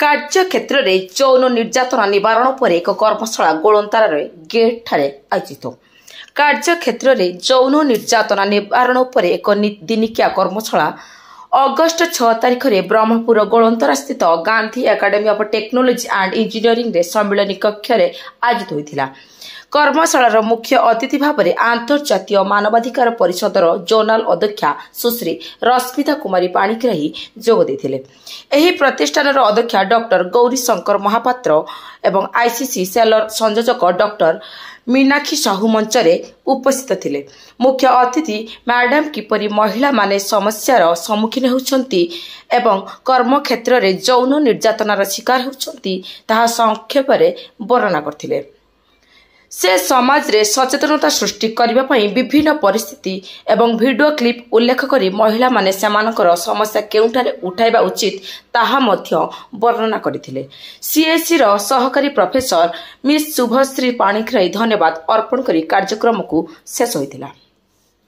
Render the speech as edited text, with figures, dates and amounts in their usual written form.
କାର୍ଯ୍ୟକ୍ଷେତ୍ର ଯୌନ ନିର୍ଯାତନା ନିବାରଣ ଉପରେ ଏକ କର୍ମଶାଳା ଗୋଳନ୍ତାର ଗେଟ୍ ଠାରେ ଆୟୋଜିତ। କାର୍ଯ୍ୟକ୍ଷେତ୍ରରେ ଯୌନ ନିର୍ଯାତନା ନିବାରଣ ଉପରେ ଏକ ଦିନିକିଆ କର୍ମଶାଳା ଅଗଷ୍ଟ 6 ତାରିଖରେ ବ୍ରହ୍ମପୁର ଗୋଳନ୍ତାରା ସ୍ଥିତ Gandhi academy of technology and ଇଞ୍ଜିନିୟରିଂରେ ସମ୍ମିଳନୀ କକ୍ଷରେ ଆୟୋଜିତ ହୋଇଥିଲା। କର୍ମଶାଳାର ମୁଖ୍ୟ ଅତିଥି ଭାବରେ ଆନ୍ତର୍ଜାତୀୟ ମାନବାଧିକାର ପରିଷଦର ଜୋନାଲ ଅଧ୍ୟକ୍ଷା ସୁଶ୍ରୀ ରଶ୍ମିତା କୁମାରୀ ପାଣିଗ୍ରାହୀ ଯୋଗ ଦେଇଥିଲେ। ଏହି ପ୍ରତିଷ୍ଠାନର ଅଧ୍ୟକ୍ଷା ଡକ୍ଟର ଗୌରୀ ଶଙ୍କର ମହାପାତ୍ର ଏବଂ ଆଇସିସି ସେଲର ସଂଯୋଜକ ଡକ୍ଟର ମୀନାକ୍ଷୀ ସାହୁ ମଞ୍ଚରେ ଉପସ୍ଥିତ ଥିଲେ। ମୁଖ୍ୟ ଅତିଥି ମ୍ୟାଡାମ କିପରି ମହିଳାମାନେ ସମସ୍ୟାର ସମ୍ମୁଖୀନ ହେଉଛନ୍ତି ଏବଂ କର୍ମକ୍ଷେତ୍ରରେ ଯୌନ ନିର୍ଯାତନାର ଶିକାର ହେଉଛନ୍ତି ତାହା ସଂକ୍ଷେପରେ ବର୍ଣ୍ଣନା କରିଥିଲେ। ସେ ସମାଜରେ ସଚେତନତା ସୃଷ୍ଟି କରିବା ପାଇଁ ବିଭିନ୍ନ ପରିସ୍ଥିତି ଏବଂ ଭିଡିଓ କ୍ଲିପ୍ ଉଲ୍ଲେଖ କରି ମହିଳାମାନେ ସେମାନଙ୍କର ସମସ୍ୟା କେଉଁଠାରେ ଉଠାଇବା ଉଚିତ ତାହା ମଧ୍ୟ ବର୍ଣ୍ଣନା କରିଥିଲେ। ସିଏସିର ସହକାରୀ ପ୍ରଫେସର ମିସ୍ ଶୁଭଶ୍ରୀ ପାଣିଗ୍ରାହୀ ଧନ୍ୟବାଦ ଅର୍ପଣ କରି କାର୍ଯ୍ୟକ୍ରମକୁ ଶେଷ ହୋଇଥିଲା।